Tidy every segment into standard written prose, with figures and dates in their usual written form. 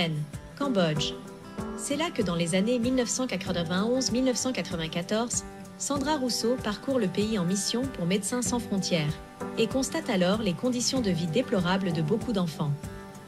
Phen, Cambodge. C'est là que dans les années 1991-1994, Sandra Rousseau parcourt le pays en mission pour Médecins sans frontières et constate alors les conditions de vie déplorables de beaucoup d'enfants.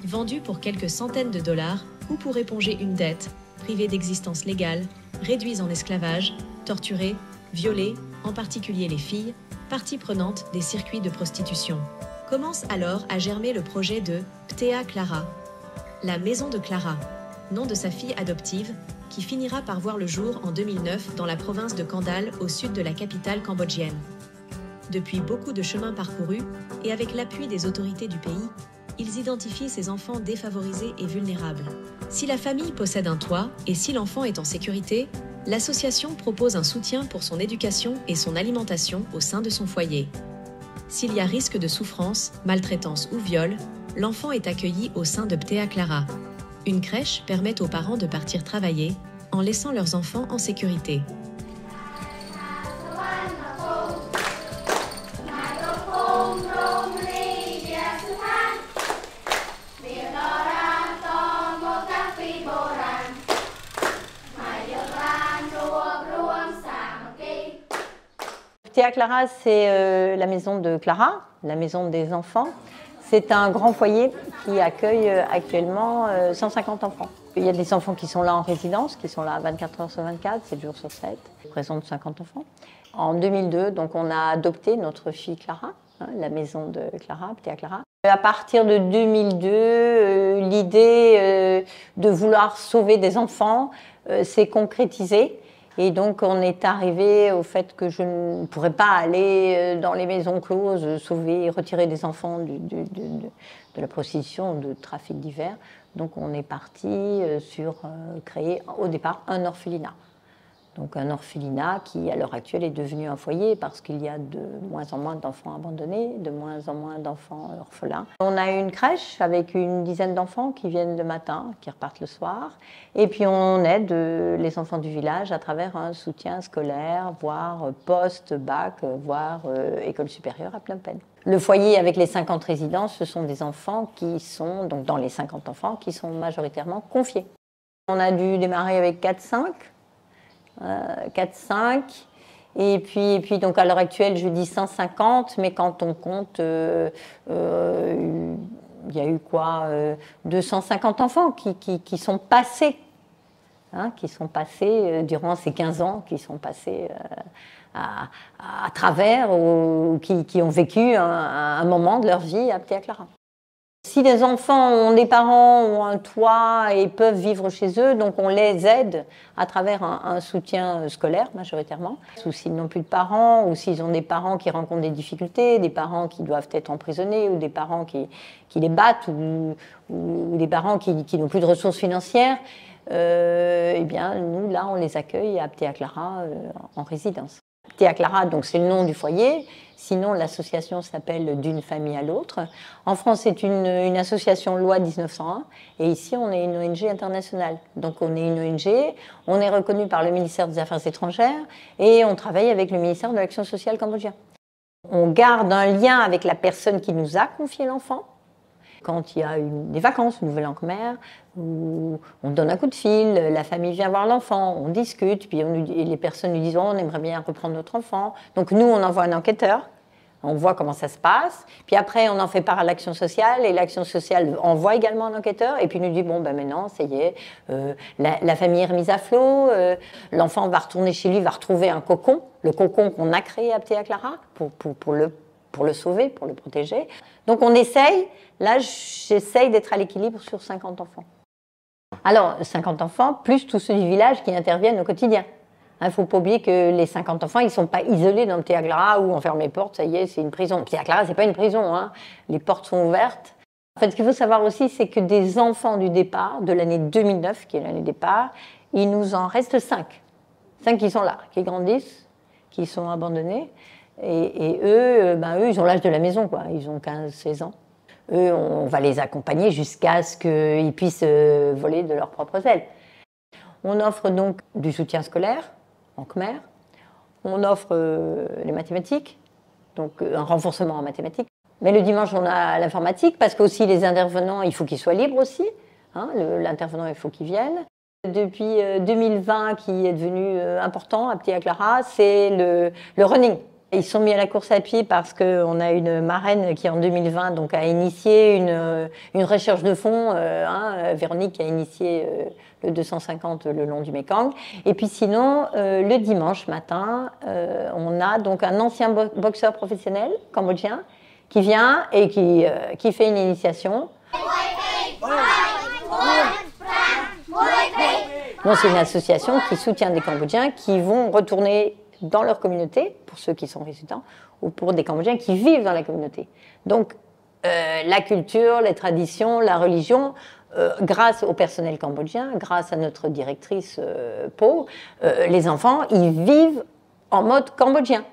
Vendus pour quelques centaines de dollars ou pour éponger une dette, privés d'existence légale, réduits en esclavage, torturés, violés, en particulier les filles, partie prenante des circuits de prostitution. Commence alors à germer le projet de Ptea Clara, la maison de Clara, nom de sa fille adoptive, qui finira par voir le jour en 2009 dans la province de Kandal, au sud de la capitale cambodgienne. Depuis beaucoup de chemins parcourus, et avec l'appui des autorités du pays, ils identifient ces enfants défavorisés et vulnérables. Si la famille possède un toit et si l'enfant est en sécurité, l'association propose un soutien pour son éducation et son alimentation au sein de son foyer. S'il y a risque de souffrance, maltraitance ou viol, l'enfant est accueilli au sein de Ptea Clara. Une crèche permet aux parents de partir travailler en laissant leurs enfants en sécurité. Ptea Clara, c'est la maison de Clara, la maison des enfants. C'est un grand foyer qui accueille actuellement 150 enfants. Il y a des enfants qui sont là en résidence, qui sont là 24 heures sur 24, 7 jours sur 7. Ils représentent 50 enfants. En 2002, donc, on a adopté notre fille Clara, la maison de Clara, Ptea Clara. À partir de 2002, l'idée de vouloir sauver des enfants s'est concrétisée. Et donc, on est arrivé au fait que je ne pourrais pas aller dans les maisons closes, sauver, retirer des enfants de la prostitution, de trafic divers. Donc, on est parti sur créer au départ un orphelinat. Donc, un orphelinat qui, à l'heure actuelle, est devenu un foyer parce qu'il y a de moins en moins d'enfants abandonnés, de moins en moins d'enfants orphelins. On a une crèche avec une dizaine d'enfants qui viennent le matin, qui repartent le soir. Et puis, on aide les enfants du village à travers un soutien scolaire, voire post-bac, voire école supérieure à Phnom Penh. Le foyer avec les 50 résidents, ce sont des enfants qui sont, donc dans les 50 enfants, qui sont majoritairement confiés. On a dû démarrer avec 4-5. 4-5, et puis donc à l'heure actuelle je dis 150, mais quand on compte, il y a eu quoi, 250 enfants qui sont passés, qui sont passés durant ces 15 ans, qui sont passés à travers, ou qui ont vécu un moment de leur vie à Ptea Clara. Si les enfants ont des parents, ont un toit et peuvent vivre chez eux, donc on les aide à travers un soutien scolaire majoritairement. Ou s'ils n'ont plus de parents, ou s'ils ont des parents qui rencontrent des difficultés, des parents qui doivent être emprisonnés, ou des parents qui les battent, ou des parents qui n'ont plus de ressources financières, eh bien nous là on les accueille à Ptea Clara en résidence. Ptea Clara, donc c'est le nom du foyer. Sinon, l'association s'appelle D'une famille à l'autre. En France, c'est une association loi 1901. Et ici, on est une ONG internationale. Donc, on est une ONG, on est reconnu par le ministère des Affaires étrangères et on travaille avec le ministère de l'Action sociale cambodgien. On garde un lien avec la personne qui nous a confié l'enfant. Quand il y a des vacances, une Nouvel An Khmer, où on donne un coup de fil, la famille vient voir l'enfant, on discute, puis les personnes lui disent oh, on aimerait bien reprendre notre enfant. Donc nous, on envoie un enquêteur, on voit comment ça se passe, puis après on en fait part à l'action sociale, et l'action sociale envoie également un enquêteur, et puis nous dit bon ben maintenant, ça y est, la famille est remise à flot, l'enfant va retourner chez lui, va retrouver un cocon, le cocon qu'on a créé à Ptea Clara pour le sauver, pour le protéger. Donc on essaye, là j'essaye d'être à l'équilibre sur 50 enfants. Alors 50 enfants, plus tous ceux du village qui interviennent au quotidien. Il ne faut pas oublier que les 50 enfants, ils ne sont pas isolés dans Ptea Clara où on ferme les portes, ça y est, c'est une prison. Ptea Clara, ce n'est pas une prison, les portes sont ouvertes. En fait, ce qu'il faut savoir aussi, c'est que des enfants du départ, de l'année 2009, qui est l'année départ, il nous en reste 5. 5 qui sont là, qui grandissent, qui sont abandonnés. Et eux, ils ont l'âge de la maison, quoi. Ils ont 15-16 ans. Eux, on va les accompagner jusqu'à ce qu'ils puissent voler de leurs propres ailes. On offre donc du soutien scolaire en Khmer. On offre les mathématiques, donc un renforcement en mathématiques. Mais le dimanche, on a l'informatique, parce qu'aussi les intervenants, il faut qu'ils soient libres aussi. hein, l'intervenant, il faut qu'il vienne. Depuis 2020, qui est devenu important à Petit Clara, c'est le running. Ils sont mis à la course à pied parce qu'on a une marraine qui, en 2020, donc, a initié une recherche de fonds. Véronique a initié le 250 le long du Mékong. Et puis sinon, le dimanche matin, on a donc un ancien boxeur professionnel cambodgien qui vient et qui fait une initiation. Non, c'est une association qui soutient des Cambodgiens qui vont retourner dans leur communauté, pour ceux qui sont résidents, ou pour des Cambodgiens qui vivent dans la communauté. Donc, la culture, les traditions, la religion, grâce au personnel cambodgien, grâce à notre directrice Po, les enfants, ils vivent en mode cambodgien.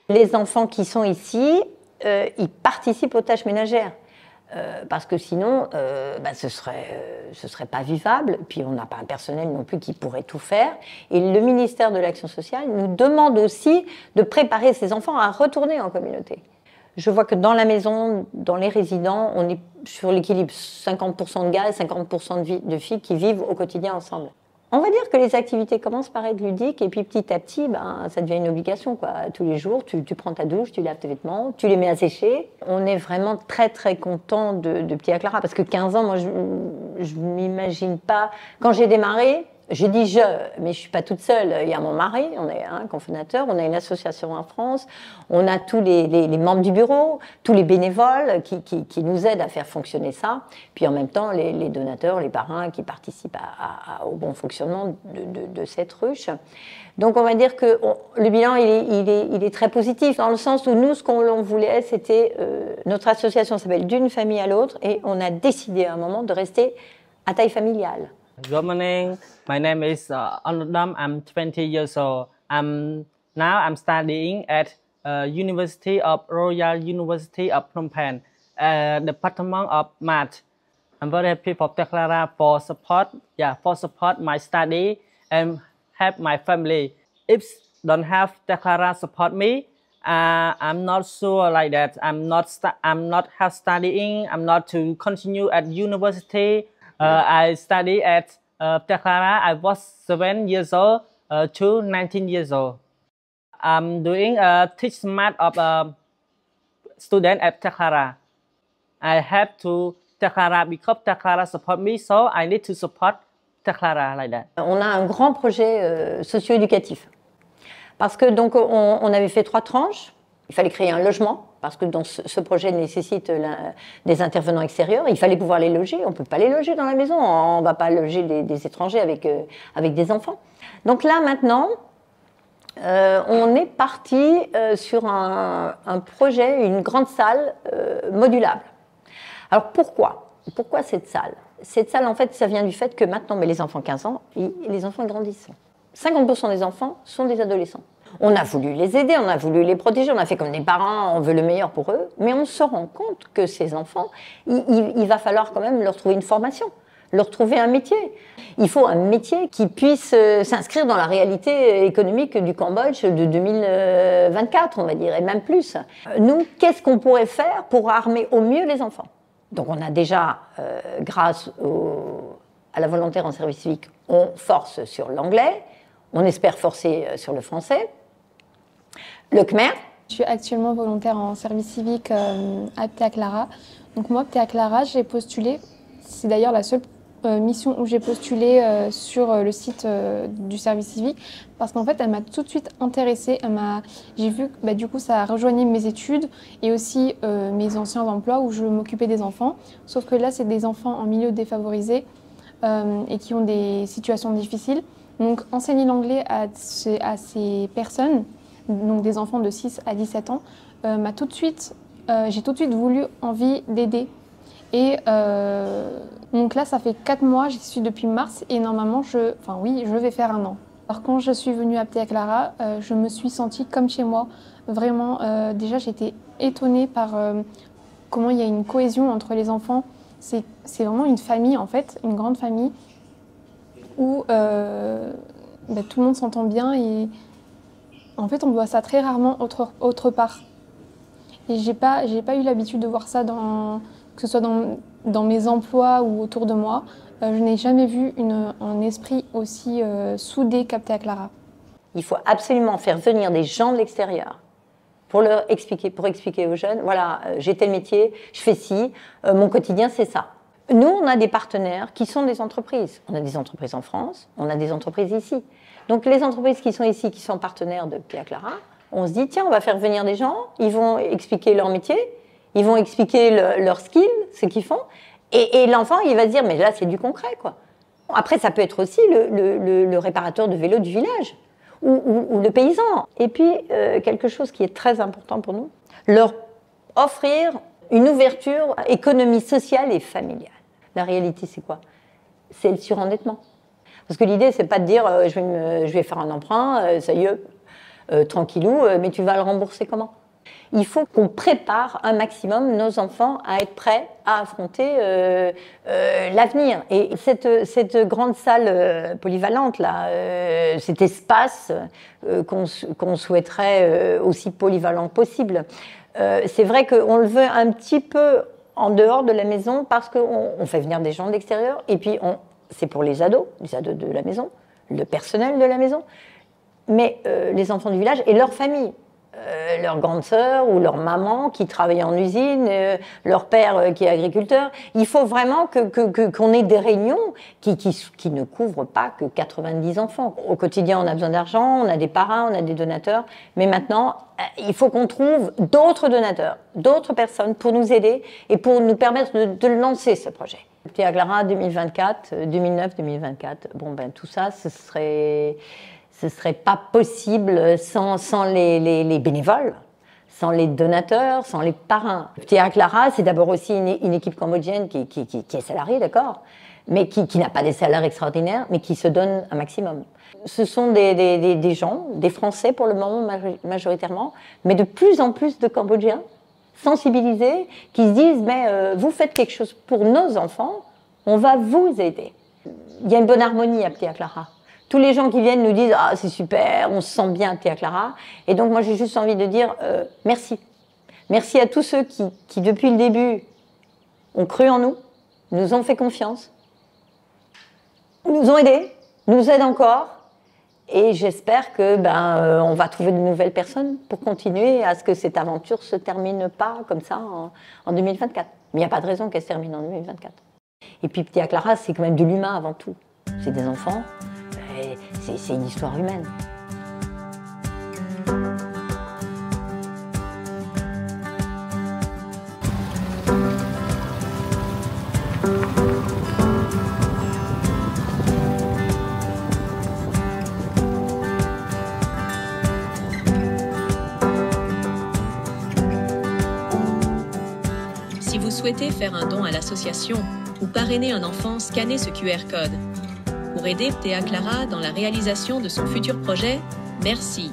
Les enfants qui sont ici, ils participent aux tâches ménagères. Parce que sinon, ce serait pas vivable. Puis on n'a pas un personnel non plus qui pourrait tout faire. Et le ministère de l'Action sociale nous demande aussi de préparer ces enfants à retourner en communauté. Je vois que dans la maison, dans les résidents, on est sur l'équilibre 50% de gars et 50% de filles qui vivent au quotidien ensemble. On va dire que les activités commencent par être ludiques et puis petit à petit, ça devient une obligation, quoi. Tous les jours, tu prends ta douche, tu laves tes vêtements, tu les mets à sécher. On est vraiment très très content de Petit Clara parce que 15 ans, moi je ne m'imagine pas. Quand j'ai démarré, j'ai dit mais je ne suis pas toute seule. Il y a mon mari, on est un cofondateur, on a une association en France, on a tous les membres du bureau, tous les bénévoles qui nous aident à faire fonctionner ça. Puis en même temps, les donateurs, les parrains qui participent au bon fonctionnement de cette ruche. Donc on va dire que le bilan, il est très positif, dans le sens où nous, ce qu'on voulait, c'était... notre association s'appelle D'une famille à l'autre, et on a décidé à un moment de rester à taille familiale. Good morning. My name is Anodam. I'm 20 years old. Now I'm studying at University of Royal University of Phnom Penh, Department of Math. I'm very happy for Petit Clara for support my study and help my family. If don't have Petit Clara support me, I'm not sure like that. I'm not have studying. I'm not to continue at university. I study at Petit Clara. I was 7 years old to 19 years old. I'm doing a teach math of a student at Petit Clara. I have to Petit Clara because Petit Clara support me, so I need to support Petit Clara like that. On a un grand projet socio-éducatif parce que donc on avait fait 3 tranches. Il fallait créer un logement, parce que dans ce projet nécessite des intervenants extérieurs. Il fallait pouvoir les loger. On ne peut pas les loger dans la maison. On ne va pas loger des étrangers avec des enfants. Donc là, maintenant, on est parti sur un projet, une grande salle modulable. Alors pourquoi cette salle? Cette salle, en fait, ça vient du fait que maintenant, les enfants 15 ans, les enfants grandissent. 50% des enfants sont des adolescents. On a voulu les aider, on a voulu les protéger, on a fait comme des parents, on veut le meilleur pour eux, mais on se rend compte que ces enfants, il va falloir quand même leur trouver une formation, leur trouver un métier. Il faut un métier qui puisse s'inscrire dans la réalité économique du Cambodge de 2024, on va dire, et même plus. Nous, qu'est-ce qu'on pourrait faire pour armer au mieux les enfants? Donc on a déjà, grâce à la volontaire en service civique, On force sur l'anglais, on espère forcer sur le français. Le khmer. Je suis actuellement volontaire en service civique à Ptea Clara. Donc moi, Ptea Clara, j'ai postulé, c'est d'ailleurs la seule mission où j'ai postulé sur le site du service civique, parce qu'en fait, elle m'a tout de suite intéressée. J'ai vu que du coup, ça rejoignait mes études et aussi mes anciens emplois où je m'occupais des enfants. Sauf que là, c'est des enfants en milieu défavorisé et qui ont des situations difficiles. Donc enseigner l'anglais à ces personnes, donc des enfants de 6 à 17 ans, j'ai tout de suite envie d'aider. Et donc là, ça fait 4 mois, j'y suis depuis mars et normalement, je vais faire 1 an. Alors quand je suis venue à Ptea Clara, je me suis sentie comme chez moi. Vraiment, déjà, j'étais étonnée par comment il y a une cohésion entre les enfants. C'est vraiment une famille, en fait, une grande famille où tout le monde s'entend bien et en fait, on voit ça très rarement autre part. Et j'ai pas eu l'habitude de voir ça que ce soit dans mes emplois ou autour de moi. Je n'ai jamais vu un esprit aussi soudé qu'à Ptea Clara. Il faut absolument faire venir des gens de l'extérieur pour expliquer aux jeunes, voilà, j'ai tel métier, je fais ci, mon quotidien c'est ça. Nous, on a des partenaires qui sont des entreprises. On a des entreprises en France, on a des entreprises ici. Donc les entreprises qui sont ici, qui sont partenaires de Ptea Clara, on se dit, tiens, on va faire venir des gens, ils vont expliquer leur métier, ils vont expliquer leur skill, ce qu'ils font, et l'enfant, il va se dire, mais là, c'est du concret, quoi. Après, ça peut être aussi le réparateur de vélo du village, ou le paysan. Et puis, quelque chose qui est très important pour nous, leur offrir une ouverture économie sociale et familiale. La réalité, c'est quoi? C'est le surendettement. Parce que l'idée, c'est pas de dire, je vais faire un emprunt, ça y est, tranquillou, mais tu vas le rembourser comment? Il faut qu'on prépare un maximum nos enfants à être prêts à affronter l'avenir. Et cette grande salle polyvalente, là, cet espace qu'on souhaiterait aussi polyvalent possible, c'est vrai qu'on le veut un petit peu en dehors de la maison parce qu'on fait venir des gens de l'extérieur et puis c'est pour les ados de la maison, le personnel de la maison, mais les enfants du village et leur famille. Leur grande sœur ou leur maman qui travaille en usine, leur père qui est agriculteur. Il faut vraiment qu'on ait des réunions qui ne couvrent pas que 90 enfants. Au quotidien, on a besoin d'argent, on a des parrains, on a des donateurs, mais maintenant, il faut qu'on trouve d'autres donateurs, d'autres personnes pour nous aider et pour nous permettre de lancer ce projet. Ptea Clara 2024, 2009-2024, tout ça, ce serait pas possible sans les bénévoles, sans les donateurs, sans les parrains. Ptea Clara, c'est d'abord aussi une équipe cambodgienne qui est salariée, d'accord, mais qui n'a pas des salaires extraordinaires, mais qui se donne un maximum. Ce sont des gens, des Français pour le moment majoritairement, mais de plus en plus de Cambodgiens sensibilisés qui se disent mais vous faites quelque chose pour nos enfants, on va vous aider. Il y a une bonne harmonie à Ptea Clara. Tous les gens qui viennent nous disent « Ah, c'est super, on se sent bien à Ptea Clara ». Et donc, moi, j'ai juste envie de dire merci. Merci à tous ceux qui, depuis le début, ont cru en nous, nous ont fait confiance, nous ont aidés, nous aident encore. Et j'espère que on va trouver de nouvelles personnes pour continuer à ce que cette aventure ne se termine pas comme ça en 2024. Mais il n'y a pas de raison qu'elle se termine en 2024. Et puis, Ptea Clara, c'est quand même de l'humain avant tout. C'est des enfants. C'est une histoire humaine. Si vous souhaitez faire un don à l'association ou parrainer un enfant, scannez ce QR code. Pour aider Ptea Clara dans la réalisation de son futur projet, merci.